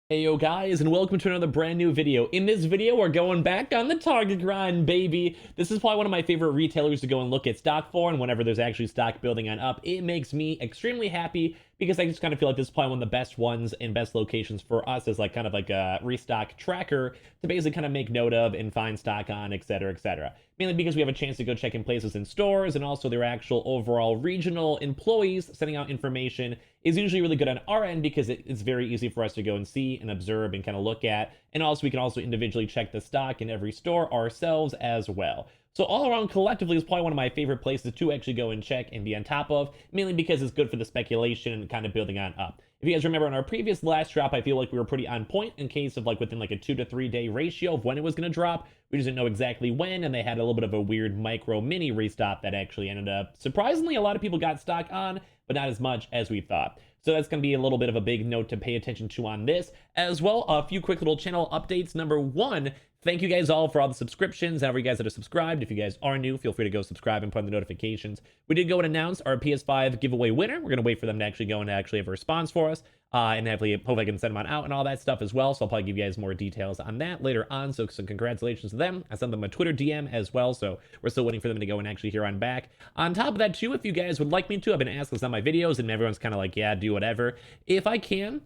Hey yo guys, and welcome to another brand new video. In this video, we're going back on the Target grind, baby. This is probably one of my favorite retailers to go and look at stock for, and whenever there's actually stock building on up, it makes me extremely happy because I just kind of feel like this is probably one of the best ones and best locations for us as like kind of like a restock tracker to basically kind of make note of and find stock on, etc., etc. Mainly because we have a chance to go check in places in stores, and also their actual overall regional employees sending out information is usually really good on our end because it's very easy for us to go and see and observe and kind of look at. And also we can also individually check the stock in every store ourselves as well. So all around, collectively, is probably one of my favorite places to actually go and check and be on top of, mainly because it's good for the speculation and kind of building on up. If you guys remember in our previous last drop, I feel like we were pretty on point in case of like within like a 2 to 3 day ratio of when it was going to drop. We just didn't know exactly when, and they had a little bit of a weird micro mini restock that actually ended up, surprisingly, a lot of people got stock on, but not as much as we thought. So that's going to be a little bit of a big note to pay attention to on this. As well, a few quick little channel updates. Number one, thank you guys all for all the subscriptions. And for you guys that are subscribed, if you guys are new, feel free to go subscribe and put on the notifications. We did go and announce our PS5 giveaway winner. We're going to wait for them to actually go and actually have a response for us. And hopefully I can send them on out and all that stuff as well. So I'll probably give you guys more details on that later on. So some congratulations to them. I sent them a Twitter DM as well. So we're still waiting for them to go and actually hear on back. On top of that too, if you guys would like me to, I've been asked this on my videos and everyone's kind of like, yeah, do whatever. If I can,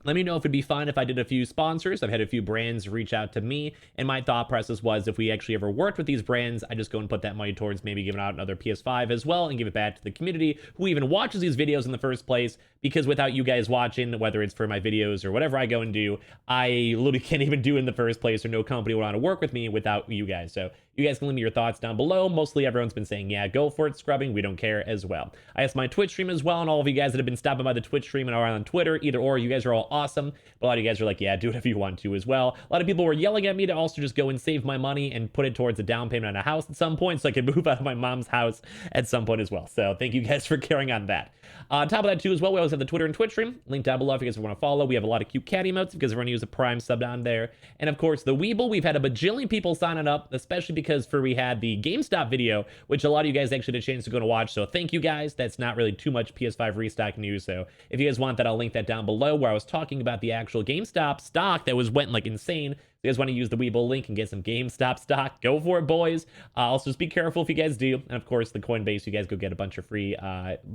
let me know if it'd be fun if I did a few sponsors. I've had a few brands reach out to me, and my thought process was if we actually ever worked with these brands, I just go and put that money towards maybe giving out another PS5 as well and give it back to the community who even watches these videos in the first place, because without you guys watching, whether it's for my videos or whatever I go and do, I literally can't even do it in the first place, or no company would want to work with me without you guys. So you guys can leave me your thoughts down below. Mostly everyone's been saying, yeah, go for it, scrubbing. We don't care as well. I asked my Twitch stream as well, and all of you guys that have been stopping by the Twitch stream and are on Twitter, either or, you guys are all awesome. But a lot of you guys are like, yeah, do whatever you want to as well. A lot of people were yelling at me to also just go and save my money and put it towards a down payment on a house at some point so I can move out of my mom's house at some point as well. So thank you guys for carrying on that. On top of that too as well, we always have the Twitter and Twitch stream. Link down below if you guys want to follow. We have a lot of cute cat emotes because everyone uses a Prime sub down there. And of course, the Weeble, we've had a bajillion people signing up, especially because we had the Gamestop video, which a lot of you guys actually had a chance to go and watch. So thank you guys. That's not really too much PS5 restock news. So if you guys want that, I'll link that down below where I was talking about the actual GameStop stock that went like insane. If you guys want to use the Weeble link and get some GameStop stock, go for it, boys. Also, just be careful if you guys do. And of course, the Coinbase, you guys go get a bunch of free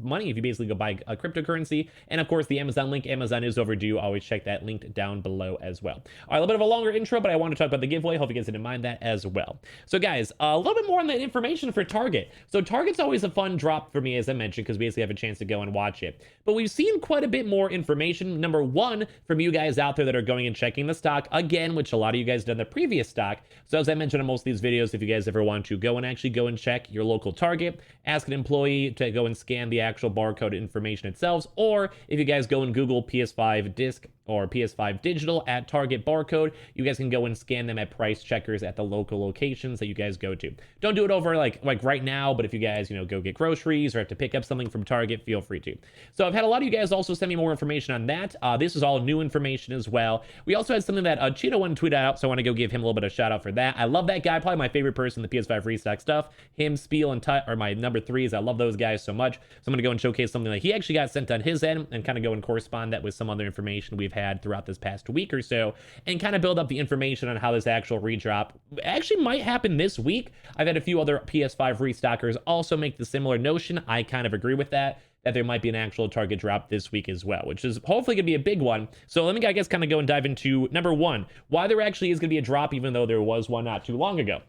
money if you basically go buy a cryptocurrency. And of course, the Amazon link. Amazon is overdue. Always check that link down below as well. All right, a little bit of a longer intro, but I want to talk about the giveaway. Hope you guys didn't mind that as well. So guys, a little bit more on the information for Target. So Target's always a fun drop for me, as I mentioned, because we basically have a chance to go and watch it. But we've seen quite a bit more information. Number one, from you guys out there that are going and checking the stock again, which a lot of you guys did in the previous stock. So as I mentioned in most of these videos, if you guys ever want to go and check your local Target, ask an employee to go and scan the actual barcode information itself, or if you guys go and Google PS5 disc or PS5 digital at Target barcode, you guys can go and scan them at price checkers at the local locations that you guys go to. Don't do it over like right now, but if you guys, go get groceries or have to pick up something from Target, feel free to. So I've had a lot of you guys also send me more information on that. This is all new information as well. We also had something that Cheeto one tweeted out, so I want to go give him a little bit of shout out for that. I love that guy, probably my favorite person in the PS5 restock stuff. Him, Spiel, and Tut are my number threes. I love those guys so much. So I'm going to go and showcase something that he actually got sent on his end and kind of go and correspond that with some other information we've had throughout this past week or so, and kind of build up the information on how this actual redrop actually might happen this week. I've had a few other PS5 restockers also make the similar notion. I kind of agree with that there might be an actual Target drop this week as well, which is hopefully going to be a big one. So let me, I guess, kind of go and dive into number one, why there actually is going to be a drop, even though there was one not too long ago.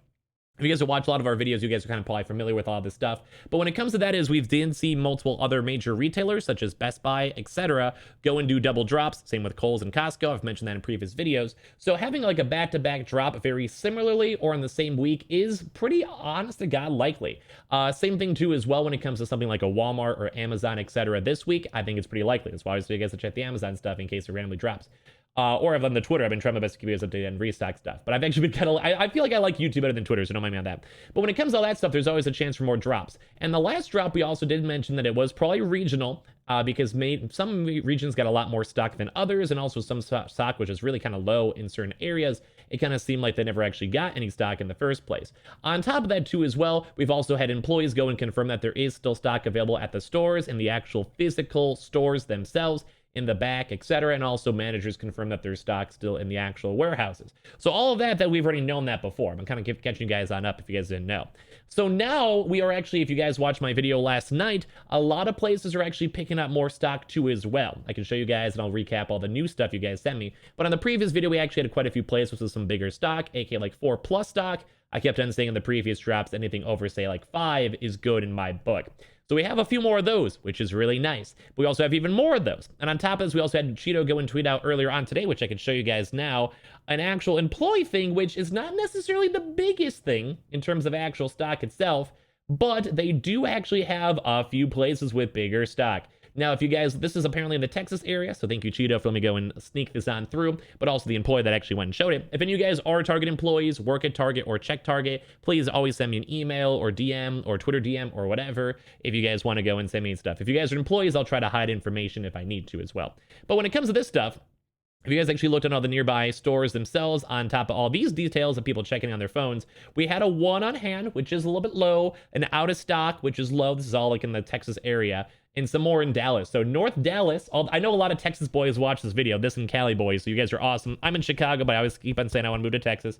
If you guys have watched a lot of our videos, you guys are kind of probably familiar with all this stuff. But when it comes to that, is we've did see multiple other major retailers such as Best Buy, etc., go and do double drops. Same with Kohl's and Costco. I've mentioned that in previous videos. So having like a back-to-back drop very similarly or in the same week is pretty honest to God likely. Same thing too as well when it comes to something like a Walmart or Amazon, etc. This week, I think it's pretty likely. That's why I was you guys to check the Amazon stuff in case it randomly drops. Or I've on the Twitter, I've been trying my best to keep you guys updated on restock stuff. But I've actually been kind of, I feel like I like YouTube better than Twitter, so don't mind me on that. But when it comes to all that stuff, there's always a chance for more drops. And the last drop, we also did mention that it was probably regional, because some regions got a lot more stock than others, and also some stock which is really kind of low in certain areas. It kind of seemed like they never actually got any stock in the first place. On top of that too as well, we've also had employees go and confirm that there is still stock available at the stores, in the actual physical stores themselves. in the back, etc. And also managers confirm that there's stock still in the actual warehouses. So all of that we've already known that before. I'm kind of catching you guys on up if you guys didn't know. So now we are actually, if you guys watched my video last night, a lot of places are actually picking up more stock too as well. I can show you guys and I'll recap all the new stuff you guys sent me. But on the previous video, we actually had quite a few places with some bigger stock, aka like 4+ stock. I kept on saying in the previous drops, anything over say like 5 is good in my book. So we have a few more of those, which is really nice. But we also have even more of those. And on top of this, we also had Cheeto go and tweet out earlier on today, which I can show you guys now, an actual employee thing, which is not necessarily the biggest thing in terms of actual stock itself, but they do actually have a few places with bigger stock. Now, if you guys, this is apparently in the Texas area, so thank you, Cheeto, for letting me go and sneak this on through, but also the employee that actually went and showed it. If any of you guys are Target employees, work at Target or check Target, please always send me an email or DM or Twitter DM or whatever if you guys want to go and send me stuff. If you guys are employees, I'll try to hide information if I need to as well. But when it comes to this stuff, if you guys actually looked at all the nearby stores themselves, on top of all these details of people checking on their phones, we had a 1 on hand, which is a little bit low, an out of stock, which is low. This is all like in the Texas area, and some more in Dallas. So North Dallas, I know a lot of Texas boys watch this video, this and Cali boys, so you guys are awesome. I'm in Chicago, but I always keep on saying I want to move to Texas.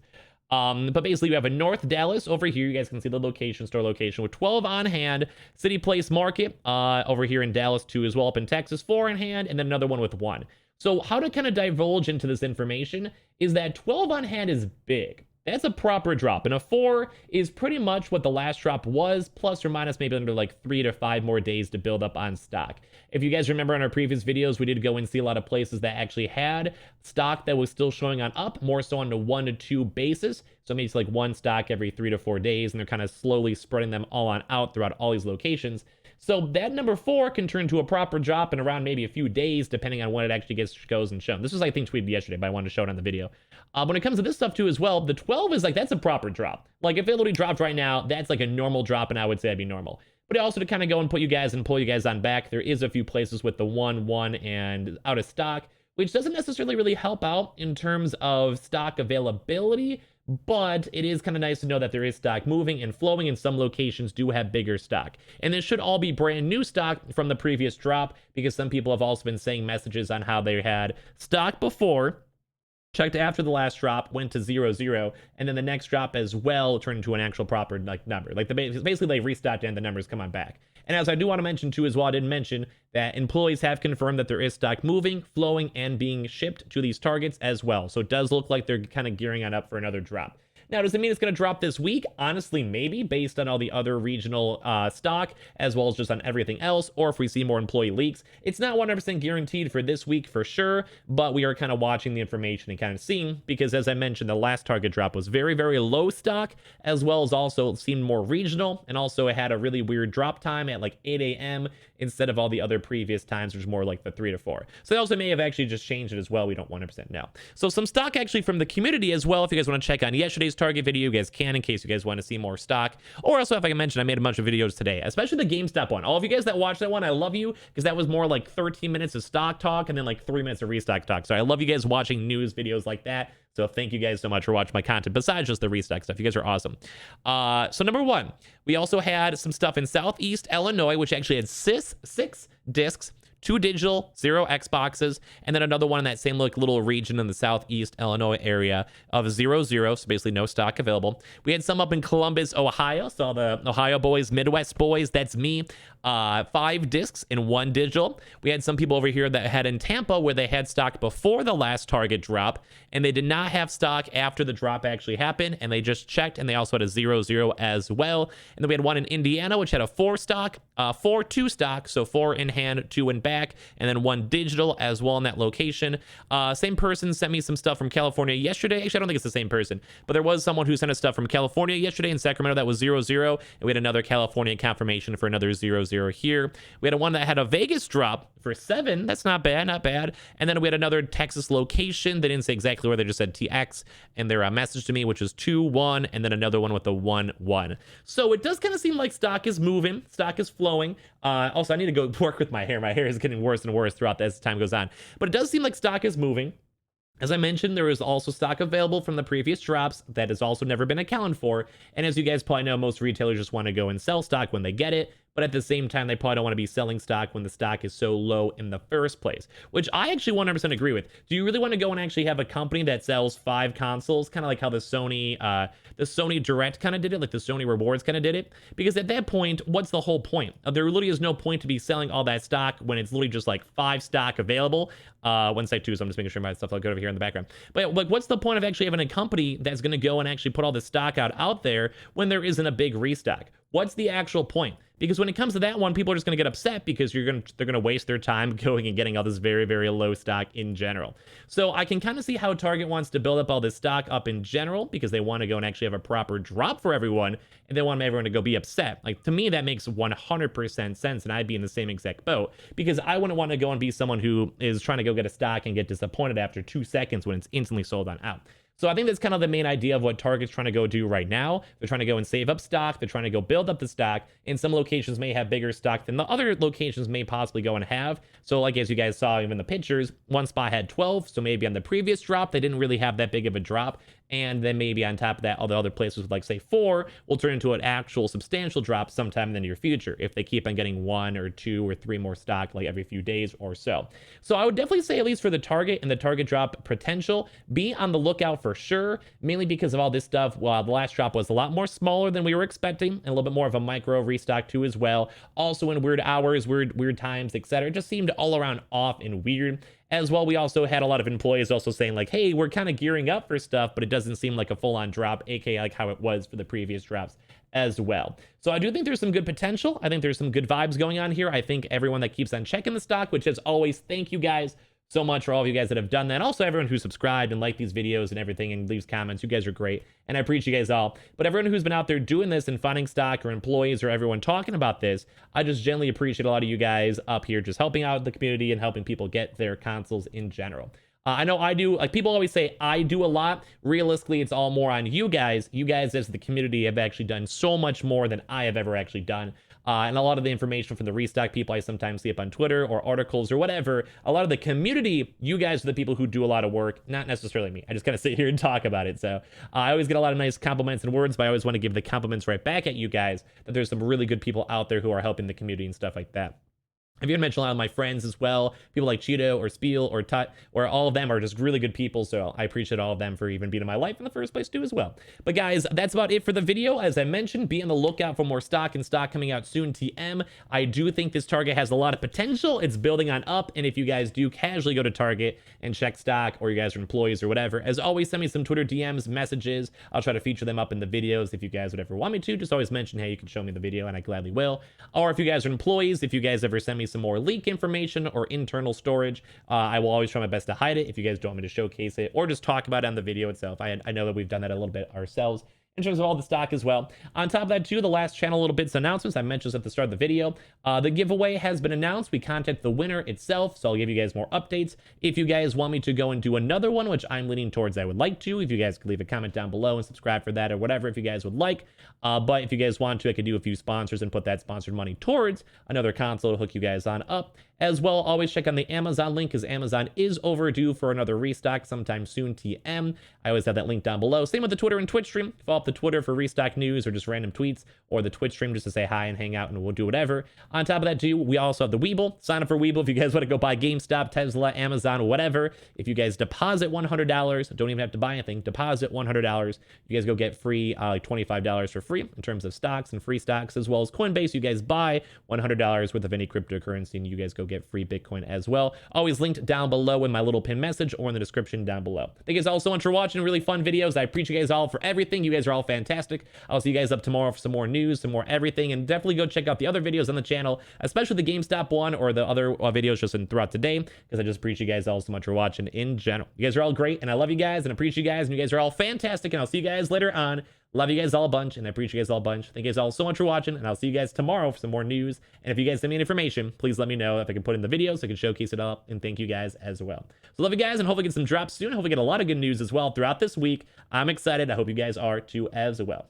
But basically you have a North Dallas over here. You guys can see the location, store location, with 12 on hand. City Place Market over here in Dallas too as well, up in Texas, 4 in hand, and then another one with 1. So how to kind of divulge into this information is that 12 on hand is big. That's a proper drop, and a 4 is pretty much what the last drop was, plus or minus maybe under like 3 to 5 more days to build up on stock. If you guys remember on our previous videos, we did go and see a lot of places that actually had stock that was still showing on up, more so on a 1 to 2 basis. So maybe it's like 1 stock every 3 to 4 days, and they're kind of slowly spreading them all on out throughout all these locations. So that number 4 can turn to a proper drop in around maybe a few days, depending on when it actually goes and shown. This was, I think, tweeted yesterday, but I wanted to show it on the video. When it comes to this stuff too as well, the 12 is like, that's a proper drop. Like if it literally dropped right now, that's like a normal drop, and I would say that'd be normal. But also to kind of go and put you guys and pull you guys on back, there is a few places with the 1 and out of stock, which doesn't necessarily really help out in terms of stock availability, but it is kind of nice to know that there is stock moving and flowing, and some locations do have bigger stock. And this should all be brand new stock from the previous drop, because some people have also been saying messages on how they had stock before, checked after the last drop, went to 0-0, and then the next drop as well turned into an actual proper like number. Like basically they restocked and the numbers come on back. And as I do want to mention too as well, I didn't mention that employees have confirmed that there is stock moving, flowing, and being shipped to these targets as well. So it does look like they're kind of gearing on up for another drop. Now, does it mean it's going to drop this week? Honestly, maybe, based on all the other regional stock, as well as just on everything else, or if we see more employee leaks. It's not 100% guaranteed for this week for sure, but we are kind of watching the information and kind of seeing, because as I mentioned, the last target drop was very, very low stock, as well as also seemed more regional, and also it had a really weird drop time at like 8 a.m. instead of all the other previous times, which was more like the 3 to 4. So they also may have actually just changed it as well. We don't 100% know. So some stock actually from the community as well. If you guys want to check on yesterday's Target video, you guys can, in case you guys want to see more stock. Or also, if I can mention, I made a bunch of videos today, especially the GameStop one. All of you guys that watched that one, I love you, because that was more like 13 minutes of stock talk and then like 3 minutes of restock talk. So I love you guys watching news videos like that. So thank you guys so much for watching my content, besides just the restock stuff. You guys are awesome. So number 1, we also had some stuff in Southeast Illinois, which actually had 6 discs, 2 digital, 0 Xboxes, and then another one in that same little region in the Southeast Illinois area of 0-0, so basically no stock available. We had some up in Columbus, Ohio, so all the Ohio boys, Midwest boys, that's me. 5 discs and 1 digital. We had some people over here that had in Tampa, where they had stock before the last Target drop, and they did not have stock after the drop actually happened, and they just checked, and they also had a 0-0 as well. And then we had one in Indiana, which had a 4 stock, 4 2 stock, so 4 in hand, 2 in back, and then 1 digital as well in that location. Same person sent me some stuff from California yesterday. Actually, I don't think it's the same person, but there was someone who sent us stuff from California yesterday in Sacramento that was 0-0, and we had another California confirmation for another 0-0 here. We had one that had a Vegas drop for 7. That's not bad, not bad. And then we had another Texas location. They didn't say exactly where, they just said TX, and their message to me, which was 2-1, and then another one with the 1-1. So it does kind of seem like stock is moving, stock is flowing. Also, I need to go work with my hair. My hair is getting worse and worse throughout as time goes on. But it does seem like stock is moving. As I mentioned, there is also stock available from the previous drops that has also never been accounted for. And as you guys probably know, most retailers just want to go and sell stock when they get it. but at the same time, they probably don't want to be selling stock when the stock is so low in the first place, which I actually 100% agree with. Do you really want to go and actually have a company that sells 5 consoles, kind of like how the Sony Direct kind of did it, like the Sony Rewards kind of did it? Because at that point, what's the whole point? There literally is no point to be selling all that stock when it's literally just like 5 stock available. One sec too, so I'm just making sure my stuff will go over here in the background. But like, what's the point of actually having a company that's going to go and actually put all this stock out there when there isn't a big restock? What's the actual point? Because when it comes to that one, people are just going to get upset because they're going to waste their time going and getting all this very, very low stock in general. So I can kind of see how Target wants to build up all this stock up in general because they want to go and actually have a proper drop for everyone, and they want everyone to go be upset. Like, to me, that makes 100% sense, and I'd be in the same exact boat because I wouldn't want to go and be someone who is trying to go get a stock and get disappointed after 2 seconds when it's instantly sold on out. So I think that's kind of the main idea of what Target's trying to go do right now. They're trying to go and save up stock. They're trying to go build up the stock. And some locations may have bigger stock than the other locations may possibly go and have. So like as you guys saw even in the pictures, one spot had 12. So maybe on the previous drop, they didn't really have that big of a drop. And then maybe on top of that, all the other places with like say 4 will turn into an actual substantial drop sometime in the near future if they keep on getting 1 or 2 or 3 more stock like every few days or so. So I would definitely say, at least for the Target and the Target drop potential, be on the lookout for sure, mainly because of all this stuff. Well, the last drop was a lot more smaller than we were expecting and a little bit more of a micro restock too as well. Also in weird hours, weird times, etc. It just seemed all around off and weird. As well, we also had a lot of employees also saying like, hey, we're kind of gearing up for stuff, but it doesn't seem like a full-on drop, aka like how it was for the previous drops as well. So I do think there's some good potential. I think there's some good vibes going on here. I think everyone that keeps on checking the stock, which as always, thank you guys so much for all of you guys that have done that. Also, everyone who subscribed and liked these videos and everything and leaves comments. You guys are great, and I appreciate you guys all. But everyone who's been out there doing this and finding stock, or employees, or everyone talking about this, I just genuinely appreciate a lot of you guys up here just helping out the community and helping people get their consoles in general. I know I do, like people always say I do a lot. Realistically, it's all more on you guys. You guys as the community have actually done so much more than I have ever actually done. And a lot of the information from the restock people I sometimes see up on Twitter or articles or whatever, a lot of the community, you guys are the people who do a lot of work, not necessarily me. I just kind of sit here and talk about it. So I always get a lot of nice compliments and words, but I always want to give the compliments right back at you guys, that there's some really good people out there who are helping the community and stuff like that. I've even mentioned a lot of my friends as well, people like Cheeto or Spiel or Tut, or all of them are just really good people, so I appreciate all of them for even being in my life in the first place too as well. But guys, that's about it for the video. As I mentioned, be on the lookout for more stock and stock coming out soon, TM. I do think this Target has a lot of potential. It's building on up, and if you guys do casually go to Target and check stock, or you guys are employees or whatever, as always, send me some Twitter DMs, messages. I'll try to feature them up in the videos if you guys would ever want me to. Just always mention, hey, you can show me the video, and I gladly will. Or if you guys are employees, if you guys ever send me some more leak information or internal storage, I will always try my best to hide it if you guys don't want me to showcase it or just talk about it on the video itself. I know that we've done that a little bit ourselves in terms of all the stock as well. On top of that too, the last channel little bits announcements I mentioned at the start of the video. The giveaway has been announced. We contact the winner itself, so I'll give you guys more updates. If you guys want me to go and do another one, which I'm leaning towards I would like to, if you guys could leave a comment down below and subscribe for that or whatever if you guys would like. But if you guys want to, I could do a few sponsors and put that sponsored money towards another console to hook you guys on up. As well, always check on the Amazon link, because Amazon is overdue for another restock sometime soon, TM. I always have that link down below. Same with the Twitter and Twitch stream. Follow up the Twitter for restock news or just random tweets, or the Twitch stream just to say hi and hang out, and we'll do whatever. On top of that too, we also have the Weeble. Sign up for Weeble if you guys want to go buy GameStop, Tesla, Amazon, whatever. If you guys deposit $100, don't even have to buy anything, deposit $100, you guys go get free, like $25 for free in terms of stocks and free stocks, as well as Coinbase. You guys buy $100 worth of any cryptocurrency, and you guys go get free Bitcoin as well. Always linked down below in my little pin message or in the description down below. Thank you guys all so much for watching. Really fun videos. I appreciate you guys all for everything. You guys are all fantastic. I'll see you guys up tomorrow for some more news, some more everything, and definitely go check out the other videos on the channel, especially the GameStop one or the other videos just throughout today, because I just appreciate you guys all so much for watching in general. You guys are all great, and I love you guys and appreciate you guys, and you guys are all fantastic, and I'll see you guys later on. Love you guys all a bunch, and I appreciate you guys all a bunch. Thank you guys all so much for watching, and I'll see you guys tomorrow for some more news. And if you guys send me any information, please let me know if I can put in the video so I can showcase it all, and thank you guys as well. So love you guys, and hopefully get some drops soon. Hopefully get a lot of good news as well throughout this week. I'm excited. I hope you guys are too as well.